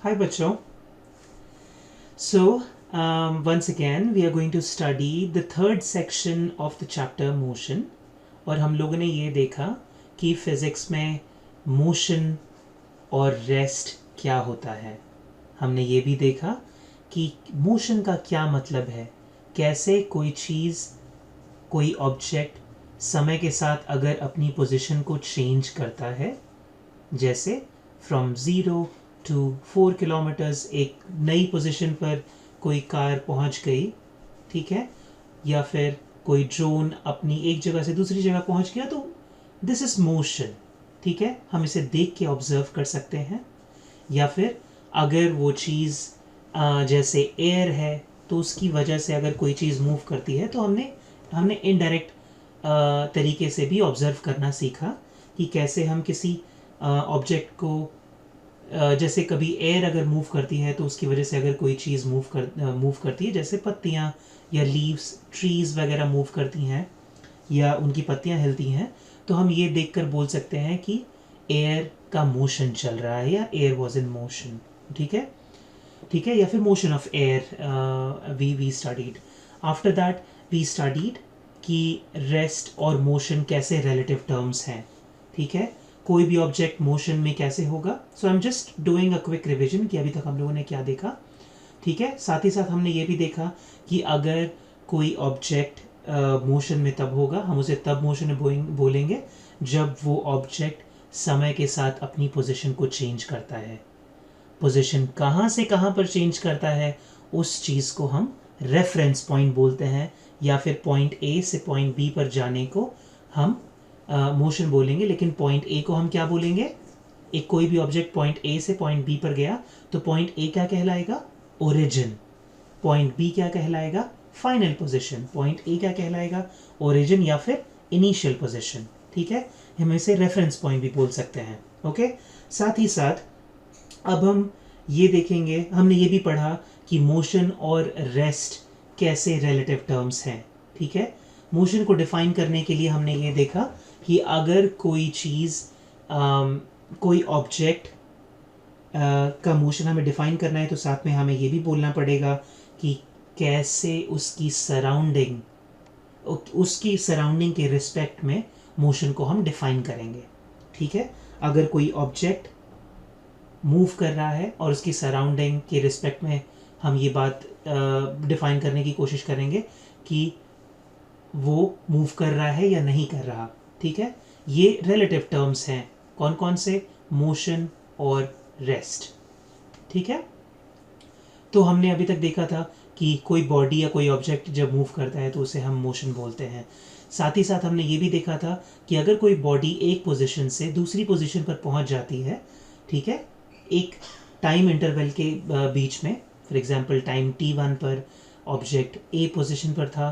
Hi बच्चों. So once again we are going to study the third section of the chapter motion. और हम लोगों ने ये देखा कि फिज़िक्स में मोशन और रेस्ट क्या होता है. हमने ये भी देखा कि मोशन का क्या मतलब है, कैसे कोई चीज़, कोई ऑब्जेक्ट समय के साथ अगर अपनी पोजीशन को चेंज करता है, जैसे फ्रॉम 0 to 4 किलोमीटर्स एक नई पोजीशन पर कोई कार पहुंच गई, ठीक है, या फिर कोई ड्रोन अपनी एक जगह से दूसरी जगह पहुंच गया, तो दिस इज मोशन. ठीक है, हम इसे देख के ऑब्जर्व कर सकते हैं. या फिर अगर वो चीज़ जैसे एयर है, तो उसकी वजह से अगर कोई चीज़ मूव करती है, तो हमने इनडायरेक्ट तरीके से भी ऑब्जर्व करना सीखा कि कैसे हम किसी ऑब्जेक्ट को जैसे कभी एयर अगर मूव करती है तो उसकी वजह से अगर कोई चीज़ मूव करती है, जैसे पत्तियाँ या लीव्स, ट्रीज़ वगैरह मूव करती हैं या उनकी पत्तियाँ हिलती हैं, तो हम ये देखकर बोल सकते हैं कि एयर का मोशन चल रहा है या एयर वॉज इन मोशन. ठीक है, ठीक है. या फिर motion of air we studied. After that we studied कि रेस्ट और मोशन कैसे रिलेटिव टर्म्स हैं. ठीक है, कोई भी ऑब्जेक्ट मोशन में कैसे होगा. So I am just doing a quick revision कि अभी तक हम लोगों ने क्या देखा. ठीक है, साथ ही साथ हमने ये भी देखा कि अगर कोई ऑब्जेक्ट मोशन में तब होगा, हम उसे तब मोशन में बोलेंगे जब वो ऑब्जेक्ट समय के साथ अपनी पोजीशन को चेंज करता है. पोजीशन कहाँ से कहाँ पर चेंज करता है, उस चीज़ को हम रेफरेंस पॉइंट बोलते हैं, या फिर पॉइंट ए से पॉइंट बी पर जाने को हम मोशन बोलेंगे. लेकिन पॉइंट ए को हम क्या बोलेंगे, एक कोई भी ऑब्जेक्ट पॉइंट ए से पॉइंट बी पर गया तो पॉइंट ए क्या कहलाएगा, ओरिजिन. पॉइंट बी क्या कहलाएगा, फाइनल पोजीशन. पॉइंट ए क्या कहलाएगा, ओरिजिन या फिर इनिशियल पोजीशन. ठीक है, हम इसे रेफरेंस पॉइंट भी बोल सकते हैं. ओके, साथ ही साथ अब हम ये देखेंगे, हमने ये भी पढ़ा कि मोशन और रेस्ट कैसे रिलेटिव टर्म्स हैं. ठीक है, मोशन को डिफाइन करने के लिए हमने ये देखा कि अगर कोई चीज़, कोई ऑब्जेक्ट का मोशन हमें डिफाइन करना है, तो साथ में हमें ये भी बोलना पड़ेगा कि कैसे उसकी सराउंडिंग के रिस्पेक्ट में मोशन को हम डिफाइन करेंगे. ठीक है, अगर कोई ऑब्जेक्ट मूव कर रहा है और उसकी सराउंडिंग के रिस्पेक्ट में हम ये बात डिफाइन करने की कोशिश करेंगे कि वो मूव कर रहा है या नहीं कर रहा. ठीक है, ये रिलेटिव टर्म्स हैं. कौन कौन से, मोशन और रेस्ट. ठीक है, तो हमने अभी तक देखा था कि कोई बॉडी या कोई ऑब्जेक्ट जब मूव करता है तो उसे हम मोशन बोलते हैं. साथ ही साथ हमने ये भी देखा था कि अगर कोई बॉडी एक पोजीशन से दूसरी पोजीशन पर पहुंच जाती है, ठीक है, एक टाइम इंटरवल के बीच में, फॉर एग्जांपल टाइम t1 पर ऑब्जेक्ट ए पोजीशन पर था,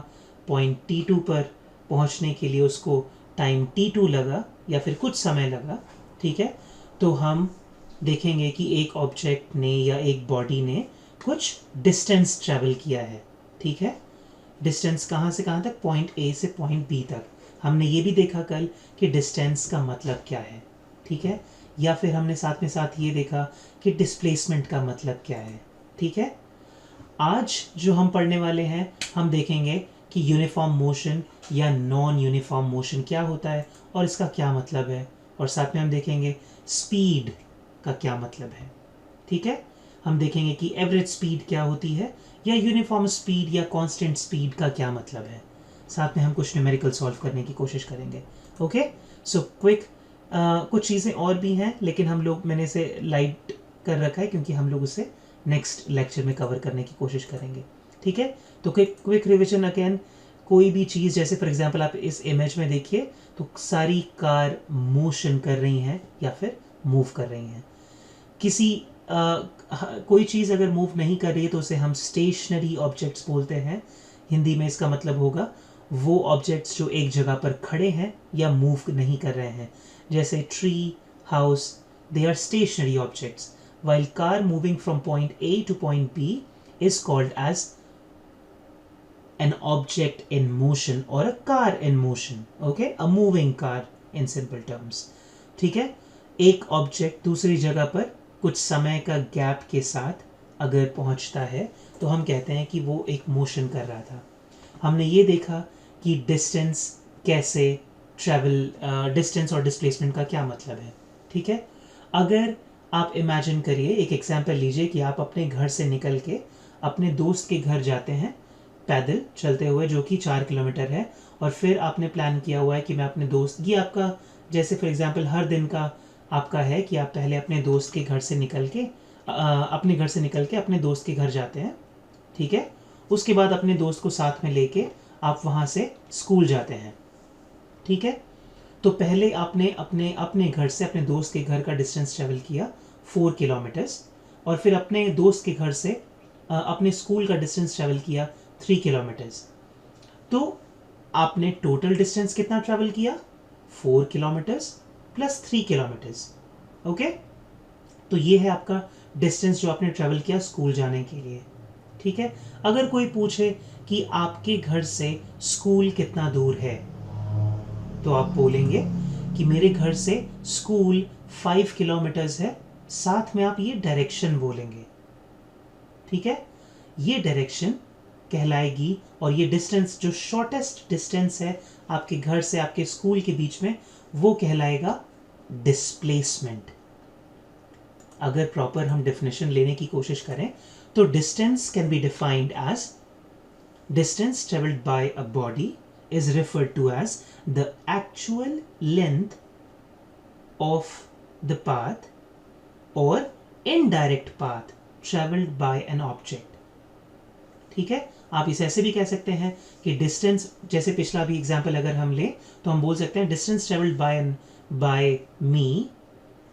पॉइंट t2 पर पहुंचने के लिए उसको टाइम t2 लगा या फिर कुछ समय लगा. ठीक है, तो हम देखेंगे कि एक ऑब्जेक्ट ने या एक बॉडी ने कुछ डिस्टेंस ट्रैवल किया है. ठीक है, डिस्टेंस कहाँ से कहाँ तक, पॉइंट ए से पॉइंट बी तक. हमने ये भी देखा कल कि डिस्टेंस का मतलब क्या है. ठीक है, या फिर हमने साथ में साथ ये देखा कि डिस्प्लेसमेंट का मतलब क्या है. ठीक है, आज जो हम पढ़ने वाले हैं, हम देखेंगे कि यूनिफॉर्म मोशन या नॉन यूनिफॉर्म मोशन क्या होता है और इसका क्या मतलब है, और साथ में हम देखेंगे स्पीड का क्या मतलब है. ठीक है, हम देखेंगे कि एवरेज स्पीड क्या होती है, या यूनिफॉर्म स्पीड या कांस्टेंट स्पीड का क्या मतलब है. साथ में हम कुछ न्यूमेरिकल सॉल्व करने की कोशिश करेंगे. ओके, सो क्विक कुछ चीज़ें और भी हैं, लेकिन मैंने इसे लाइट कर रखा है क्योंकि हम लोग उसे नेक्स्ट लेक्चर में कवर करने की कोशिश करेंगे. ठीक है, तो क्विक रिविजन अगेन. कोई भी चीज़, जैसे फॉर एग्जांपल आप इस इमेज में देखिए, तो सारी कार मोशन कर रही हैं या फिर मूव कर रही हैं. कोई चीज़ अगर मूव नहीं कर रही है तो उसे हम स्टेशनरी ऑब्जेक्ट्स बोलते हैं. हिंदी में इसका मतलब होगा वो ऑब्जेक्ट्स जो एक जगह पर खड़े हैं या मूव नहीं कर रहे हैं, जैसे tree, house, they are stationary objects, while car moving from point A to point B is called as an object in motion or a car in motion. Okay, a moving car in simple terms. ठीक है, एक object दूसरी जगह पर कुछ समय का gap के साथ अगर पहुंचता है तो हम कहते हैं कि वो एक मोशन कर रहा था। हमने ये देखा कि डिस्टेंस कैसे ट्रैवल, डिस्टेंस और डिस्प्लेसमेंट का क्या मतलब है। ठीक है, अगर आप इमेजिन करिए, एक एग्जांपल लीजिए कि आप अपने घर से निकल के अपने दोस्त के घर जाते हैं पैदल चलते हुए, जो कि 4 किलोमीटर है, और फिर आपने प्लान किया हुआ है कि मैं अपने दोस्त, ये आपका जैसे फॉर एग्जांपल हर दिन का आपका है कि आप पहले अपने दोस्त के घर से निकल के अपने घर से निकल के अपने दोस्त के घर जाते हैं। ठीक है, उसके बाद अपने दोस्त को साथ में लेके आप वहाँ से स्कूल जाते हैं। ठीक है, तो पहले आपने अपने अपने घर से अपने दोस्त के घर का डिस्टेंस ट्रेवल किया 4 किलोमीटर्स, और फिर अपने दोस्त के घर से अपने स्कूल का डिस्टेंस ट्रेवल किया 3 किलोमीटर्स। तो आपने टोटल डिस्टेंस कितना ट्रेवल किया? 4 किलोमीटर्स प्लस 3 किलोमीटर्स। ओके, तो ये है आपका डिस्टेंस जो आपने ट्रेवल किया स्कूल जाने के लिए। ठीक है, अगर कोई पूछे कि आपके घर से स्कूल कितना दूर है, तो आप बोलेंगे कि मेरे घर से स्कूल 5 किलोमीटर्स है, साथ में आप ये डायरेक्शन बोलेंगे। ठीक है, ये डायरेक्शन कहलाएगी, और ये डिस्टेंस जो शॉर्टेस्ट डिस्टेंस है आपके घर से आपके स्कूल के बीच में, वो कहलाएगा डिस्प्लेसमेंट। अगर प्रॉपर हम डेफिनेशन लेने की कोशिश करें तो distance can be defined as distance travelled by a body is referred to as the actual length of the path or indirect path traveled by an object. ठीक है, आप इसे ऐसे भी कह सकते हैं कि डिस्टेंस, जैसे पिछला भी एग्जांपल अगर हम लें तो हम बोल सकते हैं distance travelled bye me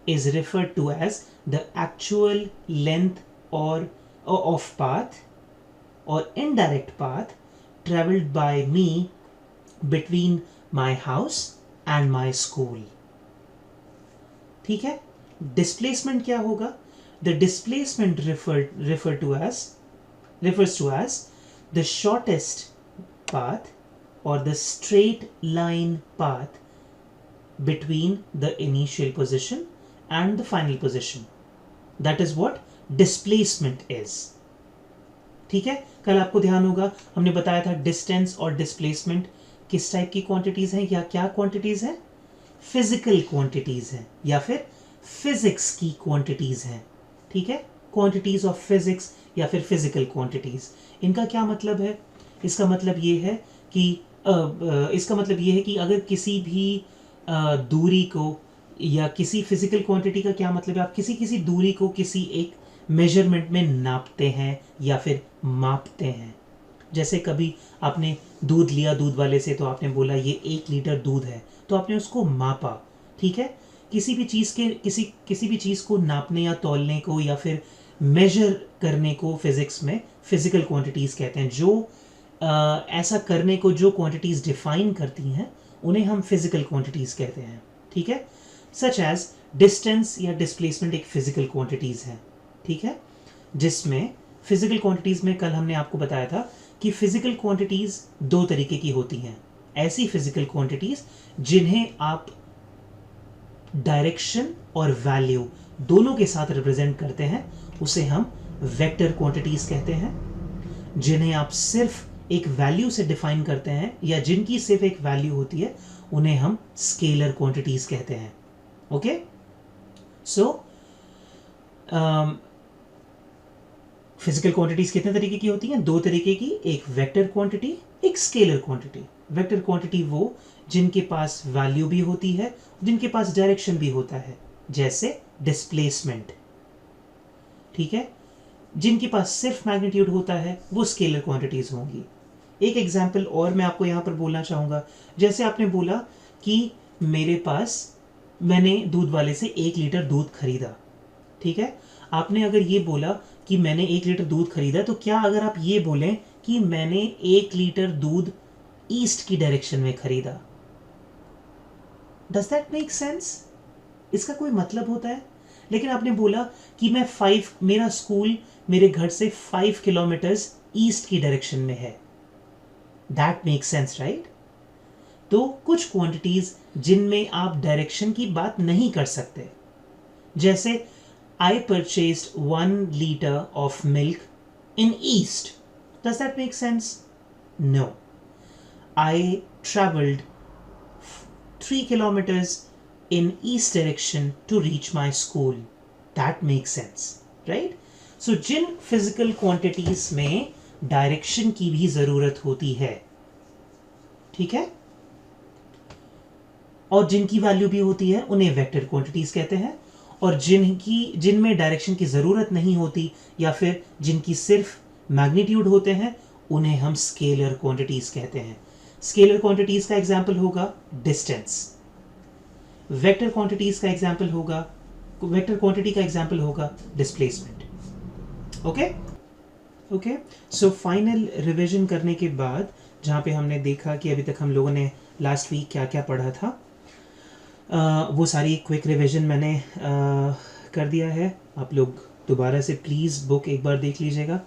is referred to as the actual length or of path or indirect path traveled by me between my house and my school. ठीक है, डिस्प्लेसमेंट क्या होगा? The displacement refers to as the shortest path or the straight line path between the initial position and the final position. That is what displacement is. ठीक है, कल आपको ध्यान होगा हमने बताया था डिस्टेंस और डिस्प्लेसमेंट किस टाइप की क्वांटिटीज हैं, या क्या क्वांटिटीज हैं? फिजिकल क्वांटिटीज हैं, या फिर फिजिक्स की क्वांटिटीज हैं। ठीक है, क्वांटिटीज ऑफ फिजिक्स या फिर फिजिकल क्वांटिटीज। इनका क्या मतलब है? इसका मतलब ये है कि अगर किसी भी दूरी को, या किसी फिजिकल क्वांटिटी का क्या मतलब है, आप किसी दूरी को किसी एक मेजरमेंट में नापते हैं या फिर मापते हैं। जैसे कभी आपने दूध लिया दूध वाले से, तो आपने बोला ये 1 लीटर दूध है, तो आपने उसको मापा। ठीक है, किसी भी चीज़ को नापने या तौलने को या फिर मेजर करने को फिजिक्स में फिजिकल क्वांटिटीज कहते हैं। जो ऐसा करने को जो क्वांटिटीज डिफाइन करती हैं उन्हें हम फिजिकल क्वांटिटीज कहते हैं। ठीक है, सच एज डिस्टेंस या डिस्प्लेसमेंट एक फिजिकल क्वांटिटीज है। ठीक है, जिसमें फिजिकल क्वांटिटीज में कल हमने आपको बताया था कि फिजिकल क्वांटिटीज 2 तरीके की होती हैं। ऐसी फिजिकल क्वांटिटीज जिन्हें आप डायरेक्शन और वैल्यू दोनों के साथ रिप्रेजेंट करते हैं, उसे हम वेक्टर क्वांटिटीज कहते हैं। जिन्हें आप सिर्फ एक वैल्यू से डिफाइन करते हैं या जिनकी सिर्फ एक वैल्यू होती है, उन्हें हम स्केलर क्वांटिटीज कहते हैं। ओके, सो फिजिकल क्वांटिटीज कितने तरीके की होती हैं? 2 तरीके की, एक वेक्टर क्वांटिटी, एक स्केलर क्वांटिटी। वेक्टर क्वांटिटी वो जिनके पास वैल्यू भी होती है, जिनके पास डायरेक्शन भी होता है, जैसे डिस्प्लेसमेंट। ठीक है, जिनके पास सिर्फ मैग्नीट्यूड होता है वो स्केलर क्वांटिटीज होंगी। एक एग्जांपल और मैं आपको यहाँ पर बोलना चाहूँगा। जैसे आपने बोला कि मैंने दूध वाले से 1 लीटर दूध खरीदा। ठीक है, आपने अगर ये बोला कि मैंने 1 लीटर दूध खरीदा, तो क्या अगर आप ये बोलें कि मैंने 1 लीटर दूध ईस्ट की डायरेक्शन में खरीदा, डज दैट मेक सेंस? इसका कोई मतलब होता है? लेकिन आपने बोला कि मेरा स्कूल मेरे घर से 5 किलोमीटर्स ईस्ट की डायरेक्शन में है, दैट मेक सेंस, राइट? तो कुछ क्वांटिटीज जिनमें आप डायरेक्शन की बात नहीं कर सकते, जैसे I purchased 1 liter of milk in east. Does that make sense? No. I traveled 3 kilometers in east direction to reach my school. That makes sense, right? So Jin physical quantities में direction की भी ज़रूरत होती है, ठीक है, और जिनकी वैल्यू भी होती है उन्हें वेक्टर क्वांटिटीज कहते हैं, और जिनमें डायरेक्शन की ज़रूरत नहीं होती या फिर जिनकी सिर्फ मैग्नीट्यूड होते हैं उन्हें हम स्केलर क्वांटिटीज कहते हैं. स्केलर क्वांटिटीज का एग्जांपल होगा डिस्टेंस. वेक्टर क्वांटिटीज का एग्जांपल होगा, वेक्टर क्वांटिटी का एग्जांपल होगा displacement. Okay. So final revision करने के बाद जहाँ पे हमने देखा कि अभी तक हम लोगों ने लास्ट वीक क्या क्या पढ़ा था, वो सारी क्विक रिवीजन मैंने कर दिया है. आप लोग दोबारा से प्लीज़ बुक एक बार देख लीजिएगा.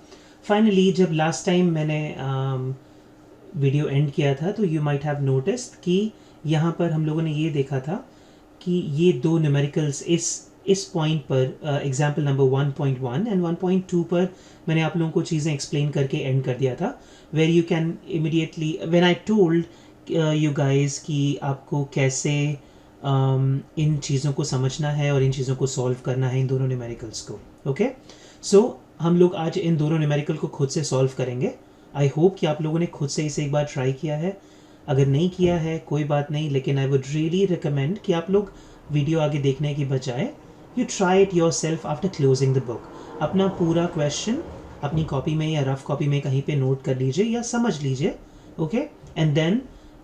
फाइनली जब लास्ट टाइम मैंने वीडियो एंड किया था तो यू माइट हैव नोटिस्ड कि यहाँ पर हम लोगों ने ये देखा था कि ये दो न्यूमेरिकल्स इस पॉइंट पर एग्जाम्पल नंबर 1.1 एंड 1.2 पर मैंने आप लोगों को चीज़ें एक्सप्लेन करके एंड कर दिया था. Where you can immediately when I told you guys कि आपको कैसे इन चीज़ों को समझना है और इन चीज़ों को सॉल्व करना है, इन दोनों न्यूमेरिकल्स को. ओके. सो हम लोग आज इन दोनों न्यूमेरिकल को खुद से सॉल्व करेंगे. आई होप कि आप लोगों ने खुद से इसे एक बार ट्राई किया है. अगर नहीं किया है कोई बात नहीं, लेकिन आई वुड रियली रिकमेंड कि आप लोग वीडियो आगे देखने की बजाय you try it your self after closing the book. अपना पूरा क्वेश्चन अपनी कॉपी में या रफ कॉपी में कहीं पे नोट कर लीजिए या समझ लीजिए. Okay. And then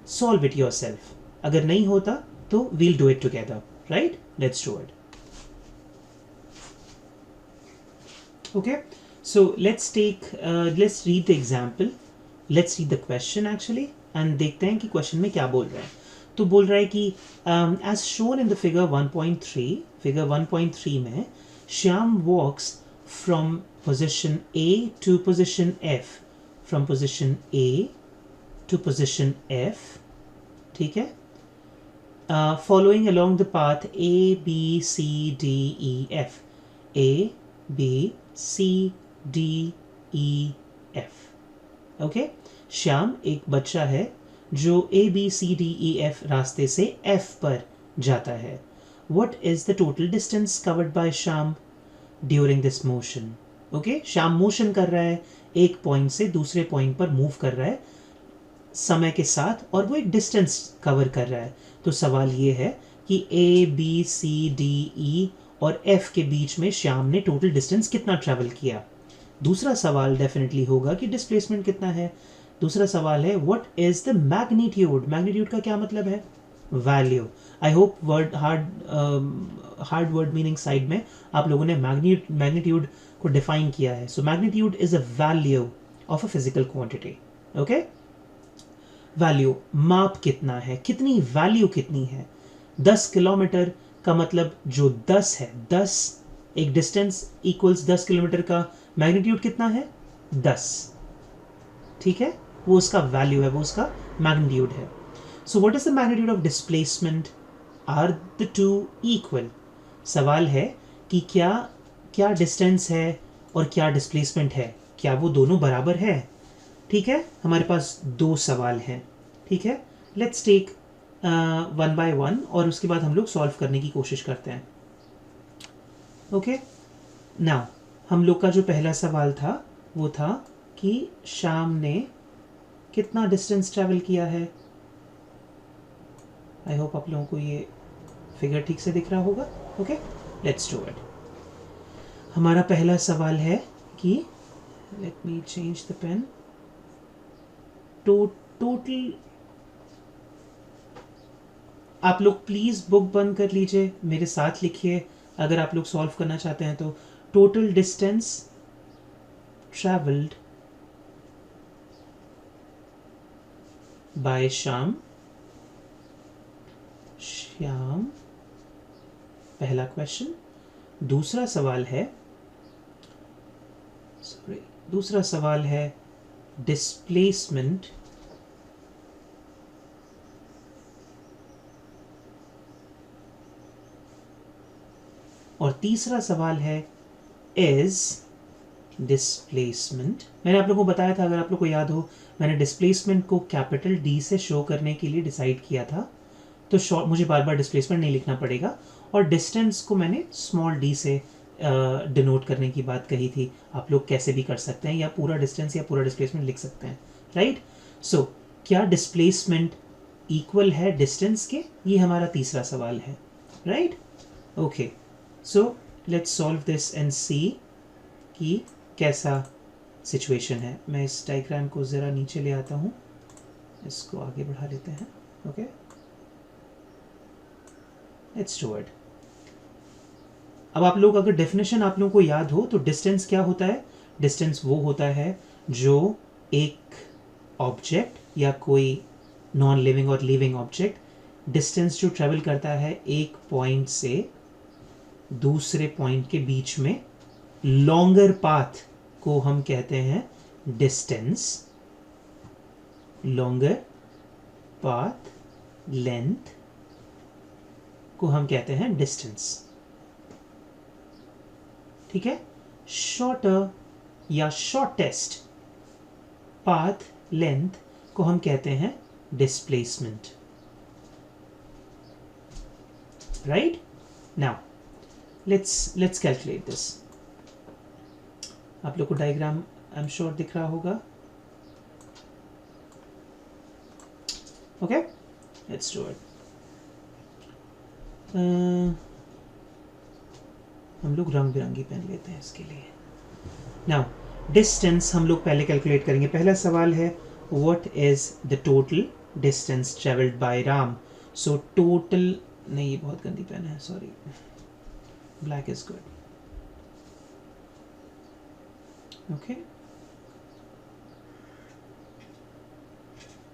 solve it yourself. अगर नहीं होता तो we'll do it together, right? Let's do it. Okay, so let's read the example, let's read the question actually, and देखते हैं कि question में क्या बोल रहा है. तो बोल रहा है कि as shown in the figure 1.3 में Shyam walks from position A to position F, from position A to position F, ठीक है, following along the path A, B, C, D, E, F. A, B, C, D, E, F. Okay? Shyam एक बच्चा है जो A, B, C, D, E, F रास्ते से F पर जाता है. What is the total distance covered by Shyam during this motion? Okay? Shyam motion कर रहा है, एक पॉइंट से दूसरे पॉइंट पर मूव कर रहा है समय के साथ, और वो एक डिस्टेंस कवर कर रहा है. तो सवाल ये है कि A, B, C, D, E और F के बीच में श्याम ने टोटल डिस्टेंस कितना ट्रैवल किया. दूसरा सवाल डेफिनेटली होगा कि डिस्प्लेसमेंट कितना है. दूसरा सवाल है what is the magnitude. Magnitude का क्या मतलब है? Value. I hope word hard word meaning side में आप लोगों ने मैग्नीट्यूड को डिफाइन किया है. So magnitude is a value of a physical quantity. Okay. Value, माप कितना है, कितनी वैल्यू कितनी है. 10 किलोमीटर का मतलब जो 10 है, 10 एक डिस्टेंस इक्वल्स 10 किलोमीटर का मैग्नीट्यूड कितना है? 10. ठीक है, वो उसका वैल्यू है, वो उसका मैग्नीट्यूड है. So what is the magnitude of displacement? Are the two equal? सवाल है कि क्या डिस्टेंस है और क्या डिस्प्लेसमेंट है, क्या वो दोनों बराबर है. ठीक है, हमारे पास दो सवाल हैं. ठीक है, let's take one by one और उसके बाद हम लोग सॉल्व करने की कोशिश करते हैं. ओके. नाउ हम लोग का जो पहला सवाल था वो था कि श्याम ने कितना डिस्टेंस ट्रैवल किया है. आई होप आप लोगों को ये फिगर ठीक से दिख रहा होगा. Okay, let's do it. हमारा पहला सवाल है कि let me change the pen. Total, आप लोग प्लीज बुक बंद कर लीजिए, मेरे साथ लिखिए अगर आप लोग सॉल्व करना चाहते हैं तो. Total distance travelled bye Shyam. पहला क्वेश्चन. दूसरा सवाल है डिस्प्लेसमेंट और तीसरा सवाल है इज डिस्प्लेसमेंट। मैंने आप लोगों को बताया था, अगर आप लोग को याद हो, मैंने डिस्प्लेसमेंट को कैपिटल डी से शो करने के लिए डिसाइड किया था, तो शॉर्ट मुझे बार बार डिस्प्लेसमेंट नहीं लिखना पड़ेगा, और डिस्टेंस को मैंने स्मॉल डी से डिनोट करने की बात कही थी। आप लोग कैसे भी कर सकते हैं, या पूरा डिस्टेंस या पूरा डिस्प्लेसमेंट लिख सकते हैं, राइट। सो क्या डिस्प्लेसमेंट इक्वल है डिस्टेंस के, ये हमारा तीसरा सवाल है, right. Okay, so let's solve this and see कि कैसा सिचुएशन है। मैं इस डायग्राम को ज़रा नीचे ले आता हूँ, इसको आगे बढ़ा लेते हैं। Okay, let's do it. अब आप लोग अगर डेफिनेशन आप लोगों को याद हो तो डिस्टेंस क्या होता है? डिस्टेंस वो होता है जो एक ऑब्जेक्ट या कोई नॉन लिविंग और लिविंग ऑब्जेक्ट डिस्टेंस जो ट्रेवल करता है एक पॉइंट से दूसरे पॉइंट के बीच में, लॉन्गर पाथ को हम कहते हैं डिस्टेंस। लॉन्गर पाथ, लेंथ को हम कहते हैं डिस्टेंस, ठीक है। शॉर्टर या शॉर्टेस्ट पाथ लेंथ को हम कहते हैं displacement, right. Now let's calculate this. आप लोग को डायग्राम आई एम श्योर दिख रहा होगा। Okay, let's do it. हम लोग रंग बिरंगी पेन लेते हैं इसके लिए। नाउ डिस्टेंस हम लोग पहले कैलकुलेट करेंगे। पहला सवाल है what is the total distance travelled by Ram. So total, नहीं ये बहुत गंदी पेन है, sorry, black is good. Okay,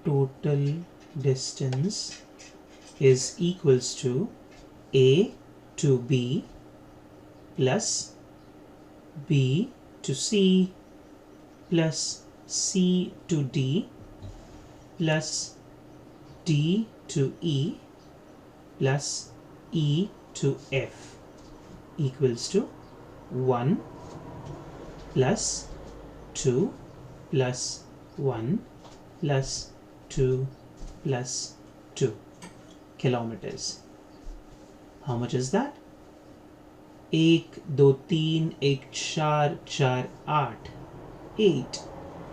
total distance is equals to A to B plus B to C plus C to D plus D to E plus E to F equals to 1 plus 2 plus 1 plus 2 plus 2 kilometers. How much is that? 1 2 3 1 4 4 8 8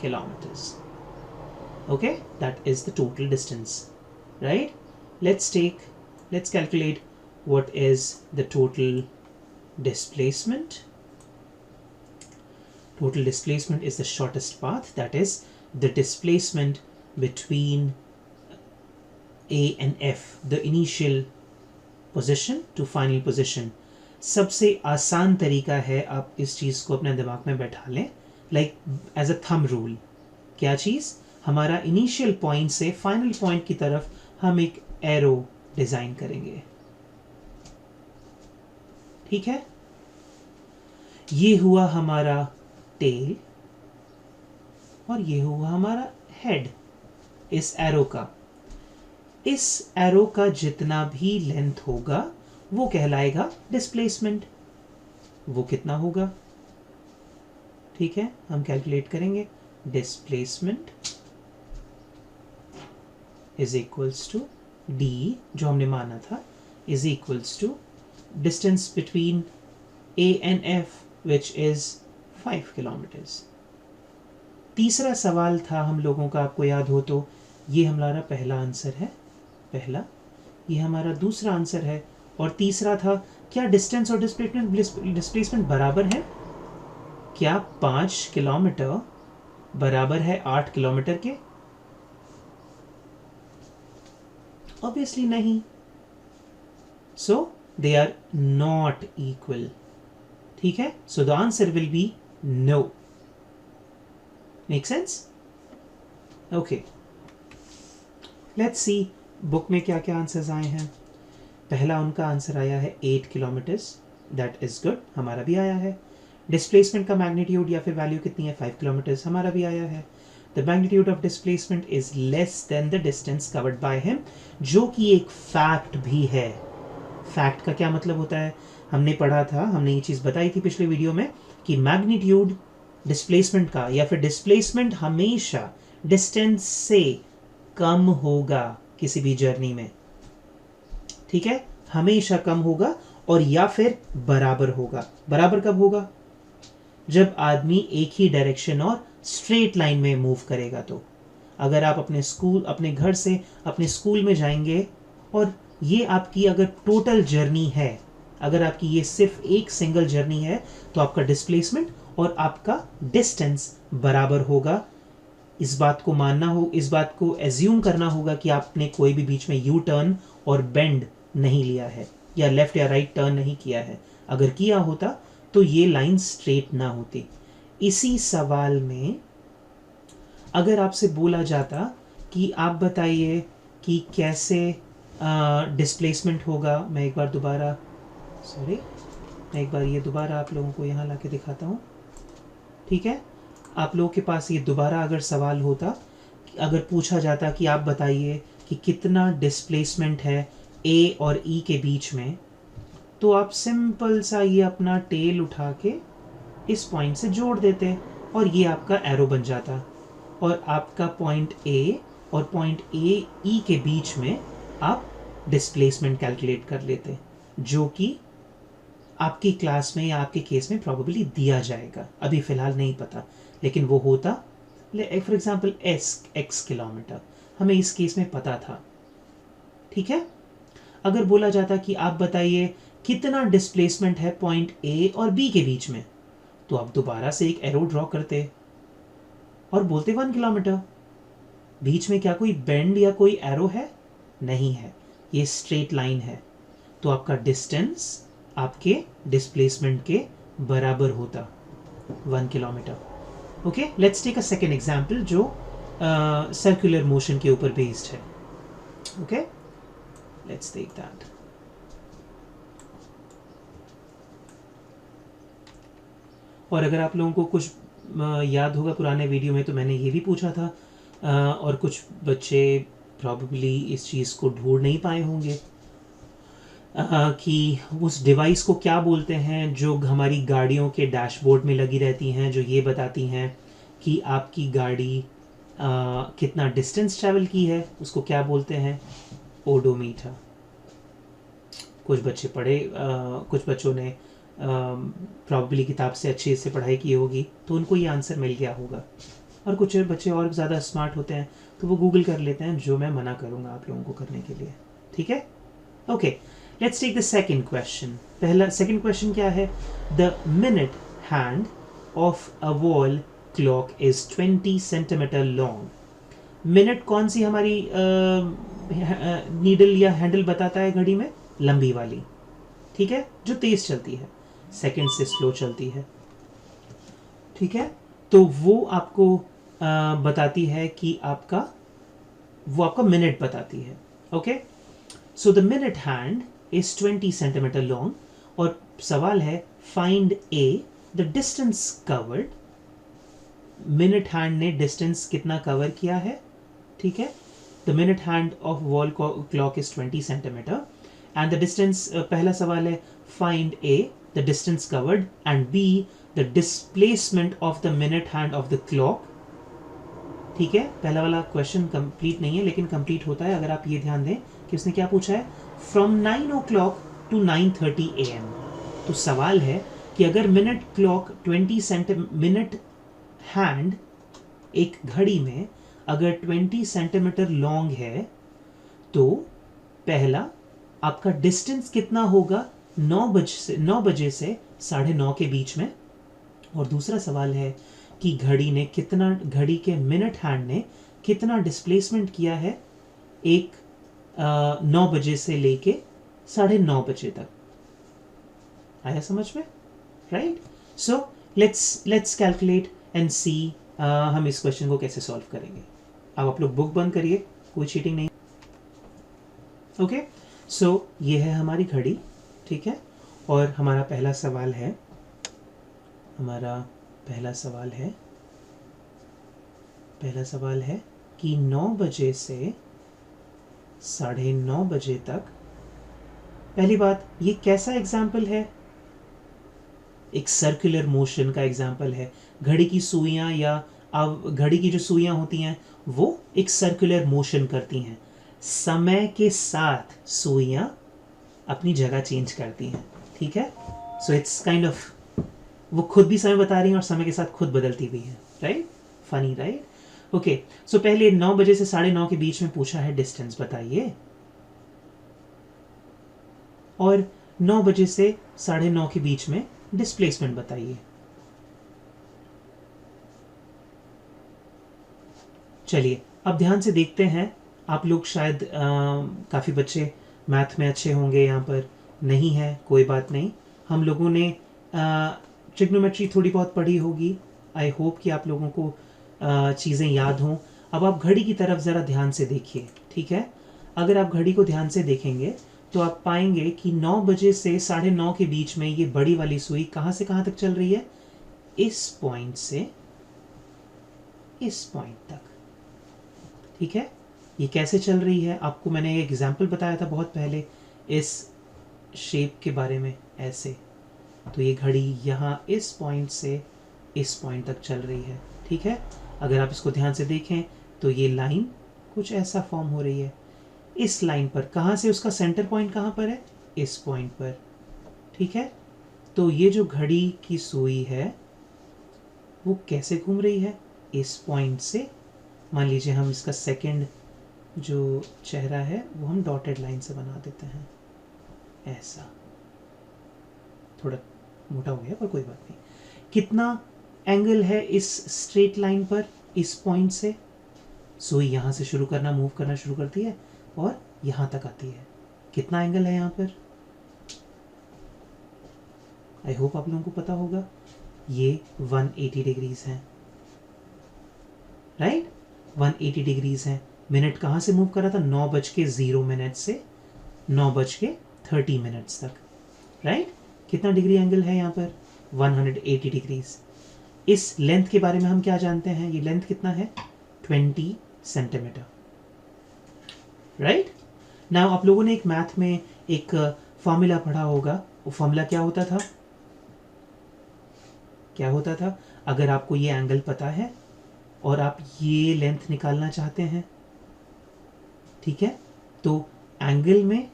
kilometers. Okay, that is the total distance, right? Let's calculate what is the total displacement. Total displacement is the shortest path, that is the displacement between A and F, the initial position to final position. सबसे आसान तरीका है, आप इस चीज़ को अपने दिमाग में बैठा लें, like as a thumb rule. क्या चीज़? हमारा इनिशियल पॉइंट से फाइनल पॉइंट की तरफ हम एक एरो डिजाइन करेंगे, ठीक है। ये हुआ हमारा टेल और ये हुआ हमारा हेड इस एरो का। इस एरो का जितना भी लेंथ होगा वो कहलाएगा डिस्प्लेसमेंट। वो कितना होगा? ठीक है, हम कैलकुलेट करेंगे। Displacement is equals to D, जो हमने माना था, is equals to distance between A and F which is 5 kilometres. तीसरा सवाल था हम लोगों का, आपको याद हो तो, ये हमारा पहला आंसर है, पहला, ये हमारा दूसरा आंसर है, और तीसरा था क्या डिस्टेंस और डिस्प्लेसमेंट बराबर है? क्या 5 किलोमीटर बराबर है 8 किलोमीटर के? ऑब्वियसली नहीं। So they are not equal, ठीक है। So the answer will be no. Make sense? Okay, let's see book में क्या क्या आंसर्स आए हैं। पहला उनका आंसर आया है 8 किलोमीटर्स, दैट इज गुड, हमारा भी आया है। डिस्प्लेसमेंट का मैग्नीट्यूड या फिर वैल्यू कितनी है? 5 किलोमीटर्स, हमारा भी आया है। The magnitude of displacement is less than the distance covered by him, जो कि एक फैक्ट भी है। फैक्ट का क्या मतलब होता है? हमने पढ़ा था, हमने ये चीज़ बताई थी पिछले वीडियो में कि मैग्नीट्यूड डिस्प्लेसमेंट का, या फिर डिस्प्लेसमेंट हमेशा डिस्टेंस से कम होगा किसी भी जर्नी में, ठीक है, हमेशा कम होगा, और या फिर बराबर होगा। बराबर कब होगा? जब आदमी एक ही डायरेक्शन और स्ट्रेट लाइन में मूव करेगा। तो अगर आप अपने घर से अपने स्कूल में जाएंगे और ये आपकी अगर टोटल जर्नी है, अगर आपकी ये सिर्फ एक सिंगल जर्नी है, तो आपका डिस्प्लेसमेंट और आपका डिस्टेंस बराबर होगा। इस बात को एज्यूम करना होगा कि आपने कोई भी बीच में यू टर्न और बेंड नहीं लिया है, या लेफ्ट या राइट टर्न नहीं किया है। अगर किया होता तो ये लाइन स्ट्रेट ना होती। इसी सवाल में अगर आपसे बोला जाता कि आप बताइए कि कैसे डिस्प्लेसमेंट होगा, मैं एक बार ये दोबारा आप लोगों को यहाँ लाके दिखाता हूँ, ठीक है। आप लोगों के पास ये दोबारा अगर सवाल होता, अगर पूछा जाता कि आप बताइए कि कितना डिस्प्लेसमेंट है ए और ई के बीच में, तो आप सिंपल सा ये अपना टेल उठा के इस पॉइंट से जोड़ देते और ये आपका एरो बन जाता, और आपका पॉइंट ए और पॉइंट ए ई के बीच में आप डिस्प्लेसमेंट कैलकुलेट कर लेते, जो कि आपकी क्लास में या आपके केस में प्रॉबेबली दिया जाएगा। अभी फ़िलहाल नहीं पता, लेकिन वो होता। फॉर एग्जांपल x किलोमीटर हमें इस केस में पता था, ठीक है। अगर बोला जाता कि आप बताइए कितना डिस्प्लेसमेंट है पॉइंट ए और बी के बीच में, तो आप दोबारा से एक एरो ड्रॉ करते और बोलते 1 किलोमीटर। बीच में क्या कोई बेंड या कोई एरो है? नहीं है, ये स्ट्रेट लाइन है। तो आपका डिस्टेंस आपके डिस्प्लेसमेंट के बराबर होता, 1 kilometre. Okay, let's take a second example जो सर्कुलर मोशन के ऊपर बेस्ड है। Okay, let's take that. और अगर आप लोगों को कुछ याद होगा पुराने वीडियो में, तो मैंने ये भी पूछा था, और कुछ बच्चे प्रॉबेबली इस चीज़ को ढूंढ नहीं पाए होंगे कि उस डिवाइस को क्या बोलते हैं जो हमारी गाड़ियों के डैशबोर्ड में लगी रहती हैं, जो ये बताती हैं कि आपकी गाड़ी कितना डिस्टेंस ट्रैवल की है। उसको क्या बोलते हैं? ओडोमीटर। कुछ बच्चे कुछ बच्चों ने प्रॉबेबली किताब से अच्छे से पढ़ाई की होगी, तो उनको ये आंसर मिल गया होगा। और कुछ बच्चे और ज़्यादा स्मार्ट होते हैं तो वो गूगल कर लेते हैं, जो मैं मना करूँगा आप लोगों को करने के लिए, ठीक है। Okay, let's take the second question. Second question क्या है? The minute hand of a wall clock is 20 centimetre long. Minute कौन सी हमारी नीडल या हैंडल बताता है घड़ी में? लंबी वाली, ठीक है, जो तेज चलती है। सेकंड से स्लो चलती है, ठीक है। तो वो आपको बताती है कि आपका मिनट बताती है। Okay, so the minute hand is 20 centimetre long, और सवाल है find A the distance covered. Minute hand ने डिस्टेंस कितना कवर किया है, ठीक है। The minute hand of wall clock is 20 centimetre and the distance, पहला सवाल है find A the distance covered and be the displacement of the minute hand of the clock, ठीक है। पहला वाला क्वेश्चन कंप्लीट नहीं है, लेकिन कंप्लीट होता है अगर आप ये ध्यान दें कि उसने क्या पूछा है, फ्रॉम 9 o'clock to 9:30 AM। तो सवाल है कि अगर मिनट क्लॉक 20 मिनट हैंड एक घड़ी में अगर 20 सेंटीमीटर लॉन्ग है, तो पहला आपका डिस्टेंस कितना होगा 9 बजे से 9:30 के बीच में, और दूसरा सवाल है कि घड़ी के मिनट हैंड ने कितना डिस्प्लेसमेंट किया है 9 बजे से लेके 9:30 बजे तक। आया समझ में? Right. So let's calculate and see हम इस क्वेश्चन को कैसे सॉल्व करेंगे। अब आप लोग बुक बंद करिए, कोई चीटिंग नहीं। ओके, सो ये है हमारी घड़ी, ठीक है। और हमारा पहला सवाल है कि 9 बजे से 9:30 बजे तक। पहली बात, ये कैसा एग्जाम्पल है? एक सर्कुलर मोशन का एग्जाम्पल है। घड़ी की सुइयाँ या अब घड़ी की जो सुइयाँ होती हैं वो एक सर्कुलर मोशन करती हैं। समय के साथ सुइयाँ अपनी जगह चेंज करती हैं, ठीक है। सो इट्स काइंड ऑफ, वो खुद भी समय बता रही हैं और समय के साथ खुद बदलती भी हैं, राइट। Funny, right. ओके, सो पहले 9 बजे से 9:30 के बीच में पूछा है डिस्टेंस बताइए, और 9 बजे से 9:30 के बीच में डिस्प्लेसमेंट बताइए। चलिए अब ध्यान से देखते हैं। आप लोग शायद काफ़ी बच्चे मैथ में अच्छे होंगे, यहाँ पर नहीं है कोई बात नहीं। हम लोगों ने ट्रिग्नोमेट्री थोड़ी बहुत पढ़ी होगी। आई होप कि आप लोगों को चीज़ें याद हों। अब आप घड़ी की तरफ ज़रा ध्यान से देखिए, ठीक है। अगर आप घड़ी को ध्यान से देखेंगे तो आप पाएंगे कि 9 बजे से 9:30 के बीच में ये बड़ी वाली सुई कहाँ से कहाँ तक चल रही है, इस पॉइंट से इस पॉइंट तक, ठीक है। ये कैसे चल रही है, आपको मैंने एक एग्जाम्पल बताया था बहुत पहले इस शेप के बारे में, ऐसे। तो ये घड़ी यहाँ इस पॉइंट से इस पॉइंट तक चल रही है, ठीक है। अगर आप इसको ध्यान से देखें तो ये लाइन कुछ ऐसा फॉर्म हो रही है। इस लाइन पर कहाँ से उसका सेंटर पॉइंट कहाँ पर है, इस पॉइंट पर, ठीक है। तो ये जो घड़ी की सुई है वो कैसे घूम रही है, इस पॉइंट से। मान लीजिए हम इसका सेकंड जो चेहरा है वो हम डॉटेड लाइन से बना देते हैं, ऐसा। थोड़ा मोटा हो गया पर कोई बात नहीं। कितना एंगल है इस स्ट्रेट लाइन पर, इस पॉइंट से। सुई यहाँ से शुरू करना, मूव करना शुरू करती है और यहाँ तक आती है। कितना एंगल है यहाँ पर, आई होप आप लोगों को पता होगा, ये 180 डिग्रीज है, राइट। 180 डिग्रीज है। मिनट कहाँ से मूव कर रहा था, 9:0 से 9:30 तक, राइट। कितना डिग्री एंगल है यहाँ पर, 180 डिग्रीज। इस लेंथ के बारे में हम क्या जानते हैं, ये लेंथ कितना है, 20 सेंटीमीटर, राइट। नाउ आप लोगों ने एक मैथ में एक फॉर्मूला पढ़ा होगा। वो फॉर्मूला क्या होता था, क्या होता था, अगर आपको ये एंगल पता है और आप ये लेंथ निकालना चाहते हैं, ठीक है, तो एंगल में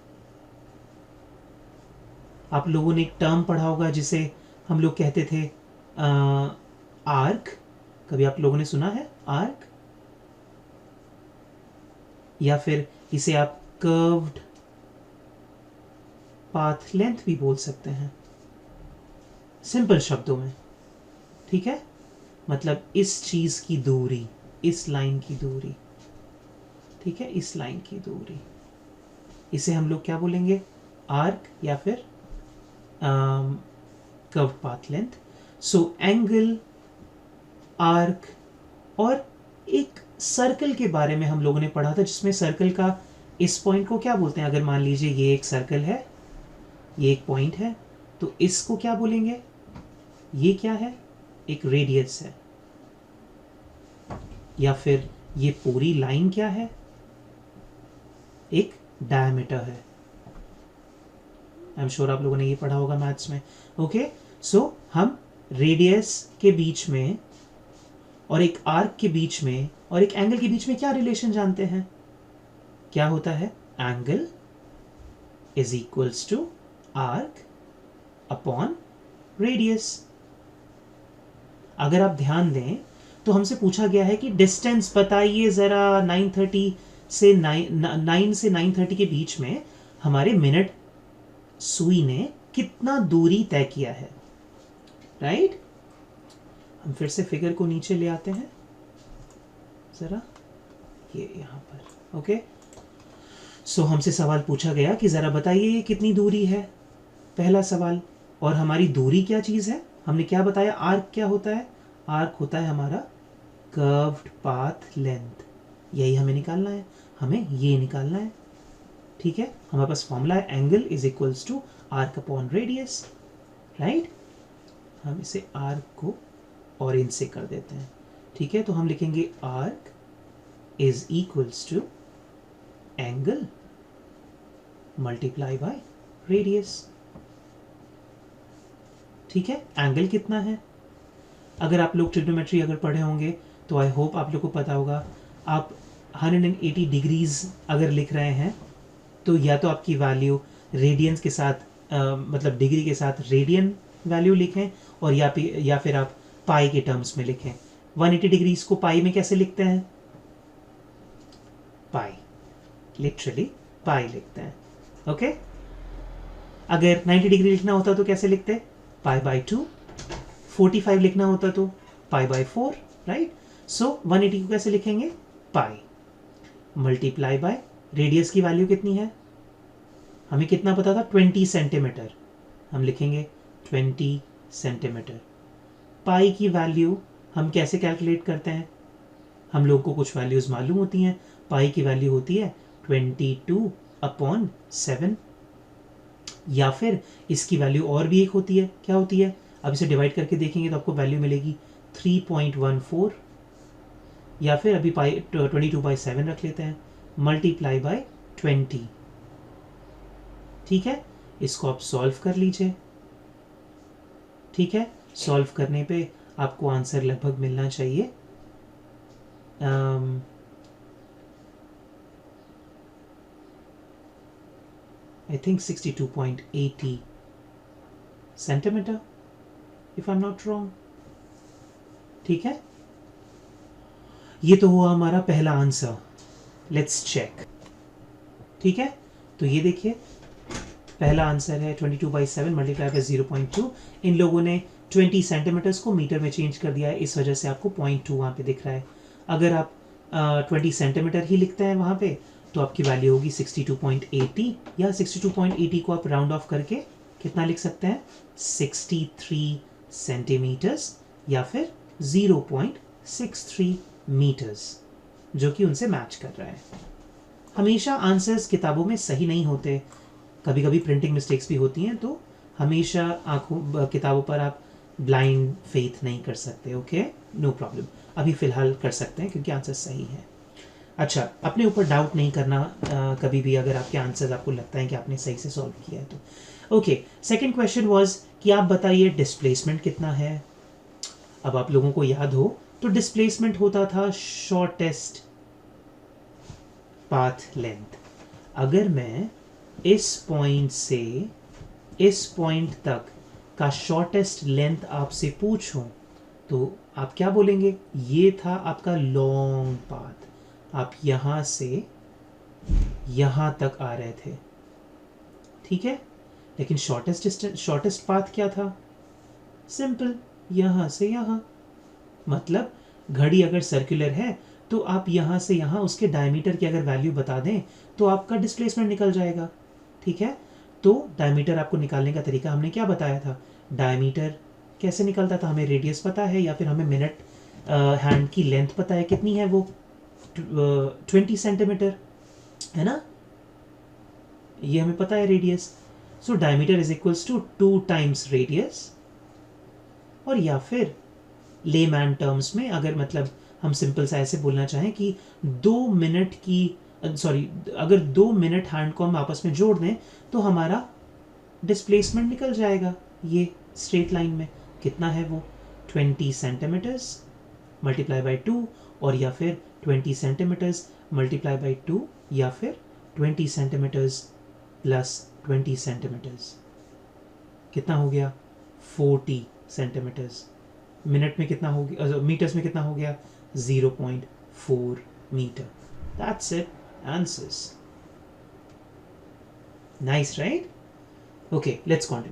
आप लोगों ने एक टर्म पढ़ा होगा जिसे हम लोग कहते थे आर्क। कभी आप लोगों ने सुना है आर्क, या फिर इसे आप कर्व्ड पाथ लेंथ भी बोल सकते हैं, सिंपल शब्दों में, ठीक है। मतलब इस चीज की दूरी, इस लाइन की दूरी, ठीक है, इस लाइन की दूरी, इसे हम लोग क्या बोलेंगे, आर्क या फिर curved path length. So angle, arc, और एक सर्कल के बारे में हम लोगों ने पढ़ा था जिसमें सर्कल का इस पॉइंट को क्या बोलते हैं। अगर मान लीजिए ये एक सर्कल है, ये एक पॉइंट है, तो इसको क्या बोलेंगे, ये क्या है, एक रेडियस है। या फिर ये पूरी लाइन क्या है, एक डायमीटर है। आई एम श्योर आप लोगों ने ये पढ़ा होगा मैथ्स में। ओके, सो हम रेडियस के बीच में और एक आर्क के बीच में और एक एंगल के बीच में क्या रिलेशन जानते हैं, क्या होता है, angle is equals to arc upon radius. अगर आप ध्यान दें तो हमसे पूछा गया है कि डिस्टेंस बताइए जरा 9:30 से 9 से 9:30 के बीच में हमारे मिनट सुई ने कितना दूरी तय किया है, राइट। हम फिर से फिगर को नीचे ले आते हैं जरा, ये यहां पर, ओके। सो हमसे सवाल पूछा गया कि जरा बताइए ये कितनी दूरी है, पहला सवाल। और हमारी दूरी क्या चीज है, हमने क्या बताया, आर्क क्या होता है, आर्क होता है हमारा कर्व्ड पाथ लेंथ। यही हमें निकालना है, हमें ये निकालना है, ठीक है। हमारे पास फॉर्मूला है angle is equals to arc upon radius, right. हम इसे आर्क को ऑरेंज से कर देते हैं, ठीक है। तो हम लिखेंगे arc is equals to angle multiply by radius. ठीक है, एंगल कितना है। अगर आप लोग ट्रिग्नोमेट्री अगर पढ़े होंगे तो आई होप आप लोग को पता होगा, आप 180 डिग्रीज अगर लिख रहे हैं तो या तो आपकी वैल्यू रेडियंस के साथ मतलब डिग्री के साथ रेडियन वैल्यू लिखें, और या फिर आप पाई के टर्म्स में लिखें। 180 डिग्रीज को पाई में कैसे लिखते हैं, पाई, लिटरली पाई लिखते हैं। ओके, अगर 90 डिग्री लिखना होता तो कैसे लिखते, पाई बाई 2। 45 लिखना होता तो पाई बाई 4, राइट। सो 180 को कैसे लिखेंगे, पाई मल्टीप्लाई बाय रेडियस की वैल्यू कितनी है, हमें कितना पता था, 20 सेंटीमीटर, हम लिखेंगे 20 सेंटीमीटर। पाई की वैल्यू हम कैसे कैलकुलेट करते हैं, हम लोग को कुछ वैल्यूज मालूम होती हैं। पाई की वैल्यू होती है 22/7, या फिर इसकी वैल्यू और भी एक होती है, क्या होती है, अब इसे डिवाइड करके देखेंगे तो आपको वैल्यू मिलेगी 3.14, या फिर अभी पाई 22/7 रख लेते हैं, मल्टीप्लाई बाय 20। ठीक है, इसको आप सॉल्व कर लीजिए। ठीक है, सॉल्व करने पे आपको आंसर लगभग मिलना चाहिए I think 62.80 centimeter, if I'm not wrong। ठीक है, ये तो हुआ हमारा पहला आंसर। Let's check. ठीक है, तो ये देखिए पहला आंसर है 22/7 मल्टीप्लाई बाय 0.2। इन लोगों ने 20 सेंटीमीटर्स को मीटर में चेंज कर दिया है, इस वजह से आपको 0.2 वहाँ पे दिख रहा है। अगर आप 20 सेंटीमीटर ही लिखते हैं वहाँ पे तो आपकी वैल्यू होगी 62.80, या 62.80 को आप राउंड ऑफ करके कितना लिख सकते हैं, 63 सेंटीमीटर्स, या फिर 0.63 मीटर्स, जो कि उनसे मैच कर रहा है। हमेशा आंसर्स किताबों में सही नहीं होते, कभी कभी प्रिंटिंग मिस्टेक्स भी होती हैं, तो हमेशा किताबों पर आप ब्लाइंड फेथ नहीं कर सकते। ओके, नो प्रॉब्लम, अभी फ़िलहाल कर सकते हैं क्योंकि आंसर सही है। अच्छा, अपने ऊपर डाउट नहीं करना कभी भी, अगर आपके आंसर आपको लगता है कि आपने सही से सॉल्व किया है तो। ओके, सेकंड क्वेश्चन वाज कि आप बताइए डिस्प्लेसमेंट कितना है। अब आप लोगों को याद हो तो डिस्प्लेसमेंट होता था शॉर्टेस्ट पाथ लेंथ। अगर मैं इस पॉइंट से इस पॉइंट तक का शॉर्टेस्ट लेंथ आपसे पूछूं तो आप क्या बोलेंगे, ये था आपका लॉन्ग पाथ, आप यहां से यहां तक आ रहे थे। ठीक है, लेकिन शॉर्टेस्ट पाथ क्या था, सिंपल, यहां से यहां। मतलब घड़ी अगर सर्कुलर है तो आप यहां से यहां उसके डायमीटर की अगर वैल्यू बता दें तो आपका डिस्प्लेसमेंट निकल जाएगा। ठीक है, तो डायमीटर आपको निकालने का तरीका हमने क्या बताया था, डायमीटर कैसे निकलता था, हमें रेडियस पता है या फिर हमें मिनट हैंड की लेंथ पता है, कितनी है वो 20 सेंटीमीटर है ना, ये हमें पता है radius. So diameter is equals to 2 times radius. और या फिर लेमैन टर्म्स में अगर मतलब हम सिंपल सा ऐसे बोलना चाहें कि 2 मिनट की अगर 2 मिनट हैंड को हम आपस में जोड़ दें तो हमारा डिस्प्लेसमेंट निकल जाएगा। ये स्ट्रेट लाइन में कितना है वो 20 सेंटीमीटर्स मल्टीप्लाई बाई 2, और या फिर 20 सेंटीमीटर्स मल्टीप्लाई बाई 2, या फिर 20 सेंटीमीटर्स प्लस 20 सेंटीमीटर्स, कितना हो गया 40 सेंटीमीटर्स। मिनट में कितना हो गया, मीटर्स में कितना हो गया 0.4 metre. That's it, answers. Nice, right? Okay, let's continue.